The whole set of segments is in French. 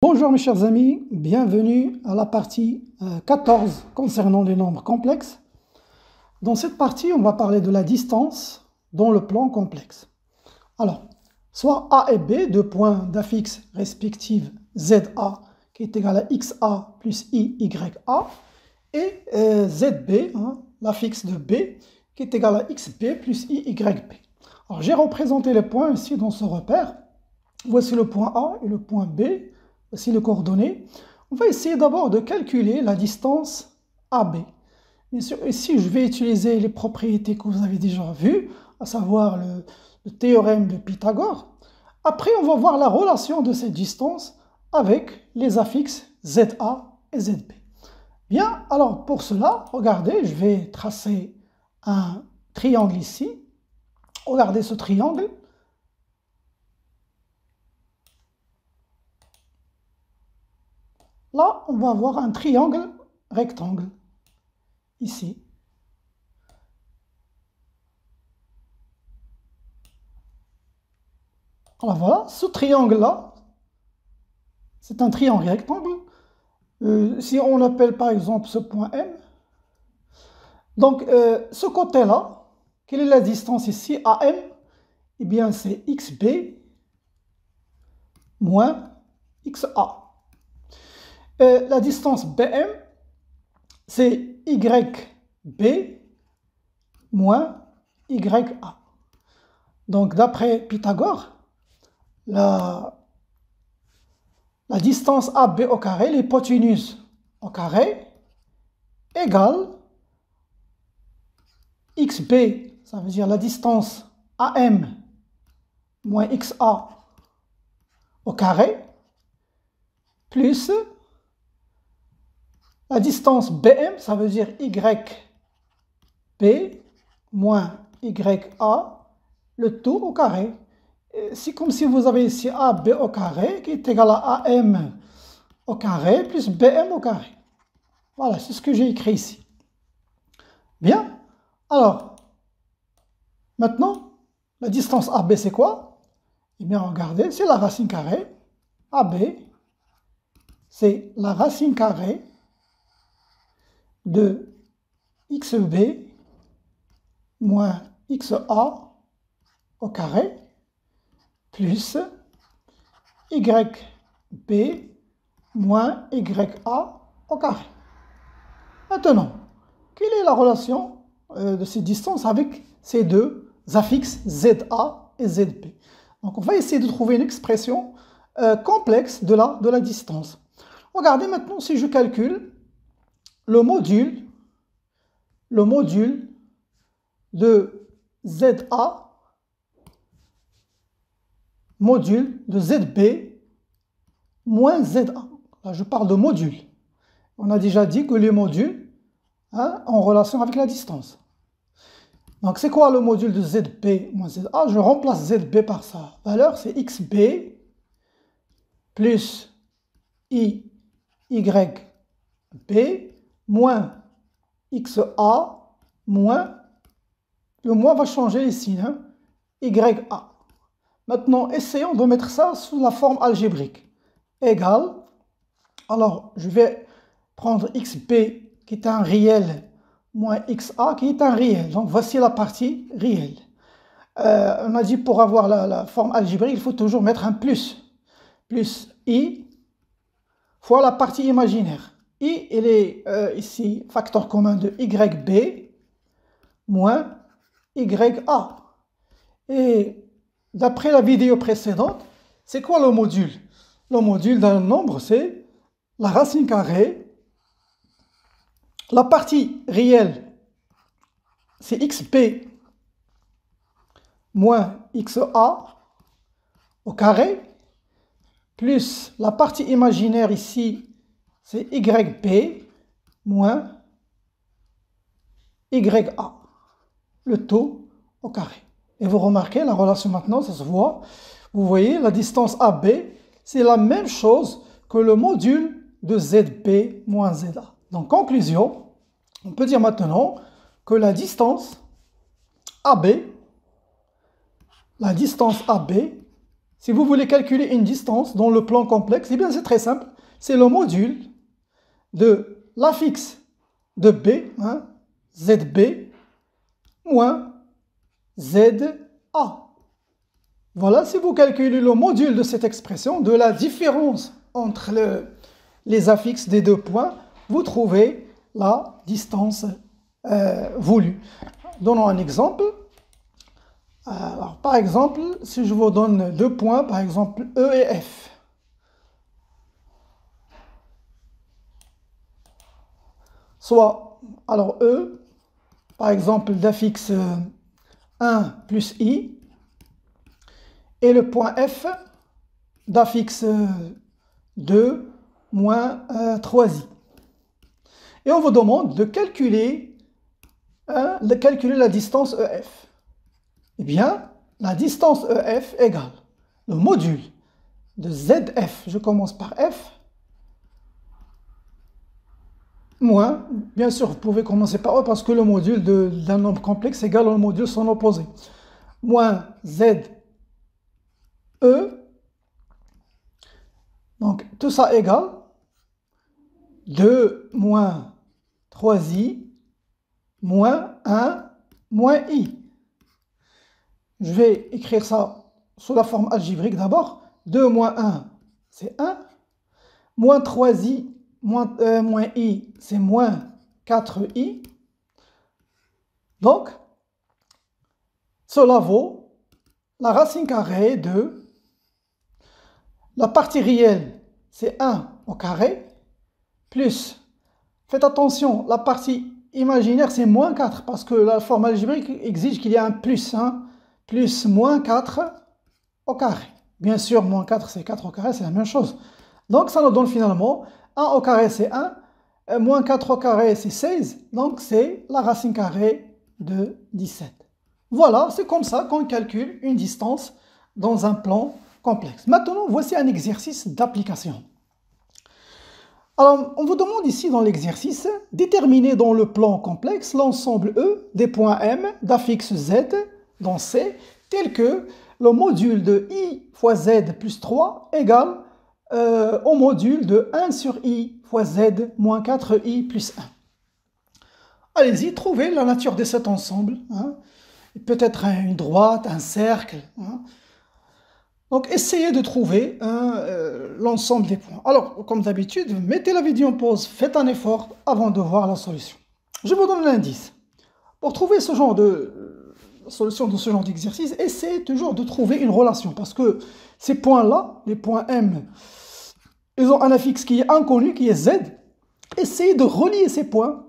Bonjour mes chers amis, bienvenue à la partie 14 concernant les nombres complexes. Dans cette partie, on va parler de la distance dans le plan complexe. Alors, soit A et B, deux points d'affixes respectifs ZA qui est égal à XA plus IYA, et ZB, l'affixe de B, qui est égal à XB plus IYB. Alors, j'ai représenté les points ici dans ce repère. Voici le point A et le point B. Voici les coordonnées. On va essayer d'abord de calculer la distance AB. Bien sûr, ici, je vais utiliser les propriétés que vous avez déjà vues, à savoir le théorème de Pythagore. Après, on va voir la relation de cette distance avec les affixes ZA et ZB. Bien, alors pour cela, regardez, je vais tracer un triangle ici. Regardez ce triangle. Là, on va avoir un triangle rectangle, ici. Alors voilà, ce triangle-là, c'est un triangle rectangle. Si on l'appelle par exemple ce point M, donc ce côté-là, quelle est la distance ici, AM? Eh bien, c'est XB moins XA. La distance BM, c'est YB moins YA. Donc, d'après Pythagore, la distance AB au carré, l'hypoténuse au carré, égale XB, ça veut dire la distance AM moins XA au carré, plus la distance BM, ça veut dire YB moins YA, le tout au carré. C'est comme si vous avez ici AB au carré qui est égal à AM au carré plus BM au carré. Voilà, c'est ce que j'ai écrit ici. Bien. Alors, maintenant, la distance AB, c'est quoi? Eh bien, regardez, c'est la racine carrée. AB, c'est la racine carrée de XB moins XA au carré plus YB moins YA au carré. Maintenant, quelle est la relation de ces distances avec ces deux affixes ZA et ZB? Donc, on va essayer de trouver une expression complexe de la distance. Regardez maintenant si je calcule le module de ZA module de ZB moins ZA. Là, je parle de module. On a déjà dit que les modules en relation avec la distance. Donc, c'est quoi le module de ZB moins ZA? Je remplace ZB par sa valeur, c'est XB plus IYB moins XA moins, le moins va changer ici, YA. Maintenant, essayons de mettre ça sous la forme algébrique. Égal, alors je vais prendre XB qui est un réel moins XA qui est un réel. Donc voici la partie réelle. On a dit pour avoir la forme algébrique, il faut toujours mettre un plus. Plus I fois la partie imaginaire. I, il est ici facteur commun de YB moins YA. Et d'après la vidéo précédente, c'est quoi le module? Le module d'un nombre, c'est la racine carrée. La partie réelle, c'est XB moins XA au carré, plus la partie imaginaire ici, c'est YB moins YA, le tout au carré. Et vous remarquez la relation maintenant, ça se voit. Vous voyez, la distance AB, c'est la même chose que le module de ZB moins ZA. Donc, conclusion, on peut dire maintenant que la distance AB, Si vous voulez calculer une distance dans le plan complexe, eh bien c'est très simple. C'est le module de l'affixe de B, hein, ZB, moins ZA. Voilà, si vous calculez le module de cette expression, de la différence entre les affixes des deux points, vous trouvez la distance voulue. Donnons un exemple. Alors, par exemple, si je vous donne deux points, par exemple E et F. Soit, alors E, par exemple, d'affixe 1 plus I, et le point F d'affixe 2 moins 3i. Et on vous demande de calculer la distance EF. Eh bien, la distance EF égale le module de ZF, je commence par F, moins, bien sûr, vous pouvez commencer par E parce que le module d'un nombre complexe égale au module son opposé, moins ZE. Donc, tout ça égale 2 moins 3i moins 1 moins i. Je vais écrire ça sous la forme algébrique d'abord. 2 moins 1, c'est 1. Moins 3i moins i, c'est moins 4i. Donc, cela vaut la racine carrée de la partie réelle, c'est 1 au carré, plus, faites attention, la partie imaginaire, c'est moins 4, parce que la forme algébrique exige qu'il y ait un plus, hein, plus moins 4 au carré. Bien sûr, moins 4, c'est 4 au carré, c'est la même chose. Donc, ça nous donne finalement 1 au carré, c'est 1, moins 4 au carré, c'est 16, donc c'est la racine carrée de 17. Voilà, c'est comme ça qu'on calcule une distance dans un plan complexe. Maintenant, voici un exercice d'application. Alors, on vous demande ici dans l'exercice, déterminer dans le plan complexe l'ensemble E des points M d'affixe Z dans C, tel que le module de I fois Z plus 3 égale au module de 1 sur I fois Z moins 4I plus 1. Allez-y, trouvez la nature de cet ensemble. Hein. Peut-être une droite, un cercle. Hein. Donc, essayez de trouver l'ensemble des points. Alors, comme d'habitude, mettez la vidéo en pause, faites un effort avant de voir la solution. Je vous donne l'indice. Pour trouver ce genre de solution de ce genre d'exercice, essayez toujours de trouver une relation. Parce que ces points-là, les points M, ils ont un affixe qui est inconnu, qui est Z. Essayez de relier ces points,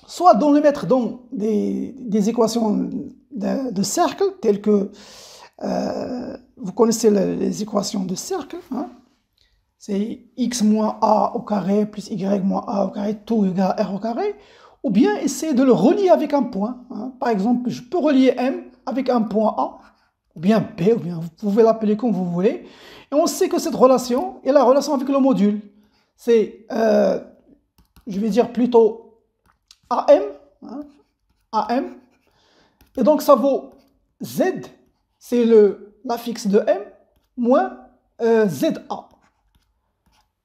soit de les mettre dans des équations de cercle, telles que... vous connaissez les équations de cercle, hein? C'est x moins a au carré plus y moins a au carré, tout égale r au carré, ou bien essayer de le relier avec un point. Hein? Par exemple, je peux relier m avec un point a, ou bien b, ou bien vous pouvez l'appeler comme vous voulez, et on sait que cette relation est la relation avec le module. C'est, je vais dire plutôt am, hein? Am, et donc ça vaut z, c'est l'affixe de M, moins ZA.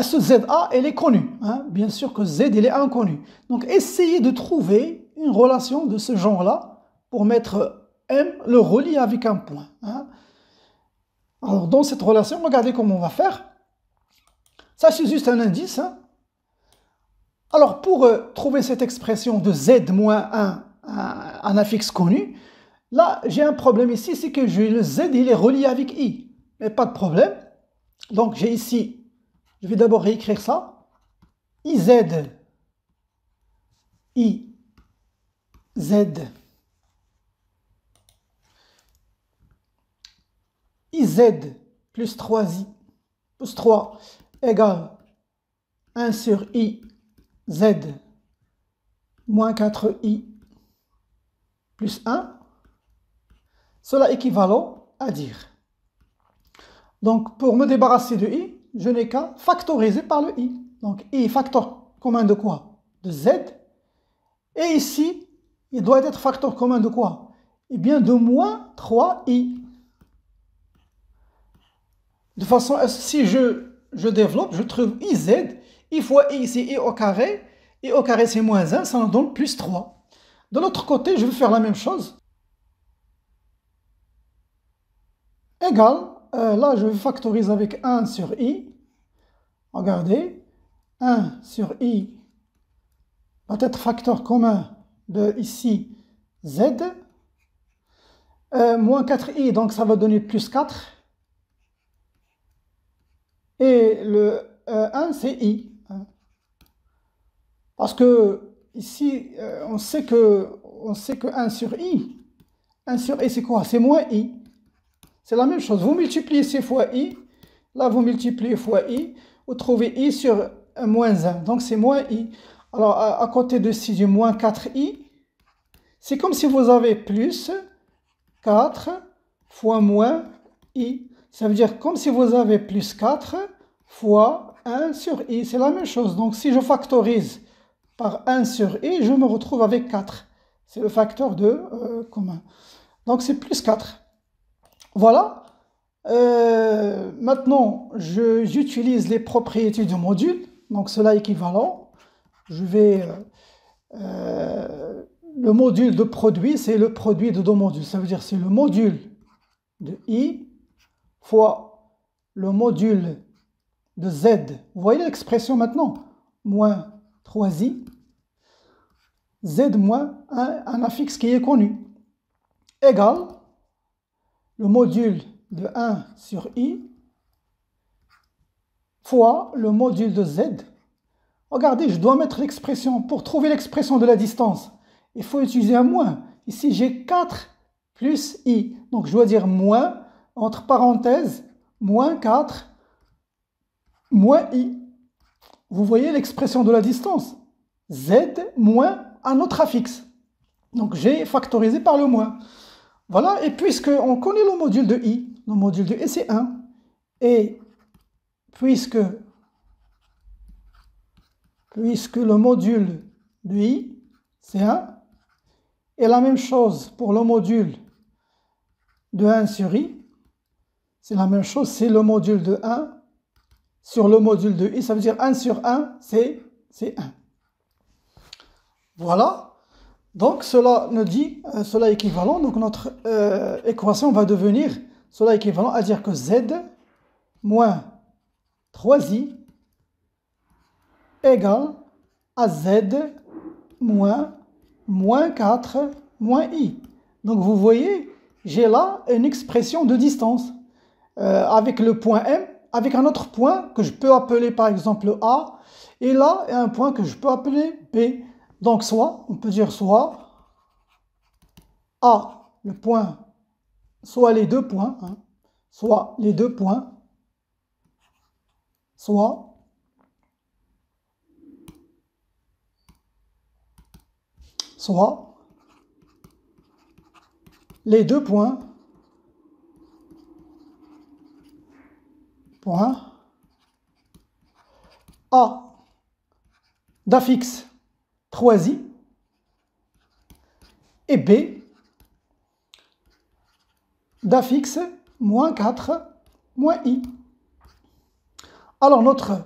Ce ZA, elle est connue. Hein? Bien sûr que Z, il est inconnu. Donc, essayez de trouver une relation de ce genre-là pour mettre M, le relier avec un point. Hein? Alors, dans cette relation, regardez comment on va faire. Ça, c'est juste un indice. Hein? Alors, pour trouver cette expression de Z moins 1, un affixe connu, là, j'ai un problème ici, c'est que le Z, il est relié avec I. Mais pas de problème. Donc, j'ai ici, je vais d'abord réécrire ça. IZ, IZ plus 3i plus 3 égale 1 sur I, Z moins 4i plus 1. Cela équivalent à dire. Donc, pour me débarrasser de i, je n'ai qu'à factoriser par le i. Donc, i facteur commun de quoi? De z. Et ici, il doit être facteur commun de quoi? Eh bien, de moins 3i. De façon à si je développe, je trouve IZ, I fois I, c'est I au carré c'est moins 1, ça nous donne plus 3. De l'autre côté, je vais faire la même chose. Égal, là je vais factoriser avec 1 sur I. Regardez, 1 sur I va être facteur commun de ici Z. Moins 4i, donc ça va donner plus 4. Et le 1, c'est i. Parce que ici, on sait que 1 sur i, c'est quoi? C'est moins i. C'est la même chose. Vous multipliez c fois i, là vous multipliez fois i, vous trouvez i sur moins 1, donc c'est moins i. Alors à côté de ci, du moins 4i, c'est comme si vous avez plus 4 fois moins i. Ça veut dire comme si vous avez plus 4 fois 1 sur i. C'est la même chose. Donc si je factorise par 1 sur i, je me retrouve avec 4. C'est le facteur de commun. Donc c'est plus 4. Voilà. Maintenant, j'utilise les propriétés du module. Donc cela est équivalent. Je vais... le module de produit, c'est le produit de deux modules. Ça veut dire c'est le module de i fois le module de z. Vous voyez l'expression maintenant? Moins 3i, z moins un affixe qui est connu, égale le module de 1 sur i fois le module de z. Regardez, je dois mettre l'expression, pour trouver l'expression de la distance, il faut utiliser un moins. Ici, j'ai 4 plus i. Donc, je dois dire moins, entre parenthèses, moins 4, moins i. Vous voyez l'expression de la distance? Z moins un autre affixe. Donc, j'ai factorisé par le moins. Voilà, et puisqu'on connaît le module de i, le module de i, c'est 1. Et puisque le module de i, c'est 1, et la même chose pour le module de 1 sur i, c'est la même chose, c'est le module de 1 sur le module de i, ça veut dire 1 sur 1, c'est 1. Voilà, donc cela nous dit, cela est équivalent, donc notre équation va devenir, cela est équivalent à dire que z moins 3i égale à z moins 4 moins i. Donc vous voyez, j'ai là une expression de distance avec le point M, avec un autre point que je peux appeler par exemple A, et là un point que je peux appeler B. Donc soit, on peut dire soit A, le point, soit les deux points, hein, soit les deux points, soit les deux points, A d'affixe 3i et B d'affixe moins 4 moins i. Alors notre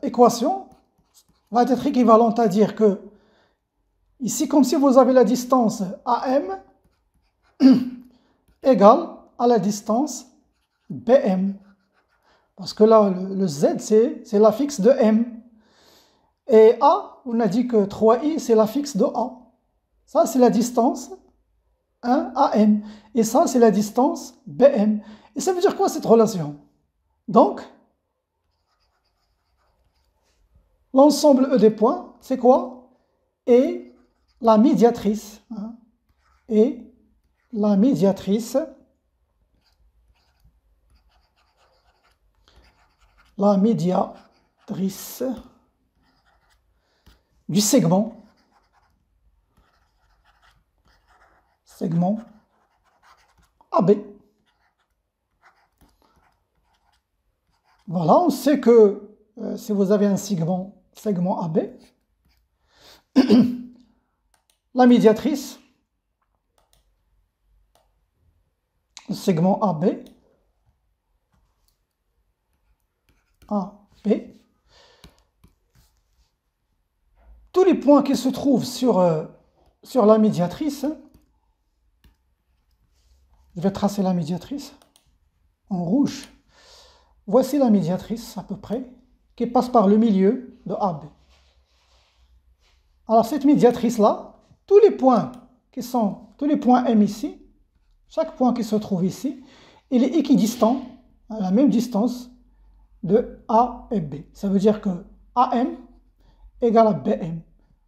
équation va être équivalente à dire que ici, comme si vous avez la distance AM égale à la distance BM. Parce que là, le Z, c'est l'affixe de M. Et A, on a dit que 3i, c'est l'affixe de A. Ça, c'est la distance 1 AM. Et ça, c'est la distance BM. Et ça veut dire quoi cette relation? Donc, l'ensemble des points, c'est quoi? Et la médiatrice. Hein, et la médiatrice du segment AB. Voilà, on sait que si vous avez un segment AB, la médiatrice, le segment AB, AB. Tous les points qui se trouvent sur la médiatrice, je vais tracer la médiatrice en rouge. Voici la médiatrice à peu près, qui passe par le milieu de AB. Alors cette médiatrice-là, tous les points M ici, chaque point qui se trouve ici, il est équidistant, à la même distance de A et B. Ça veut dire que AM égale à BM.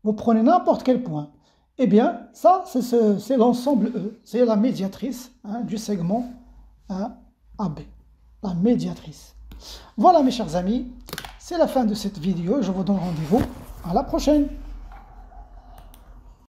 Vous prenez n'importe quel point. Eh bien, ça, c'est l'ensemble E, c'est la médiatrice du segment AB, la médiatrice. Voilà mes chers amis, c'est la fin de cette vidéo. Je vous donne rendez-vous à la prochaine.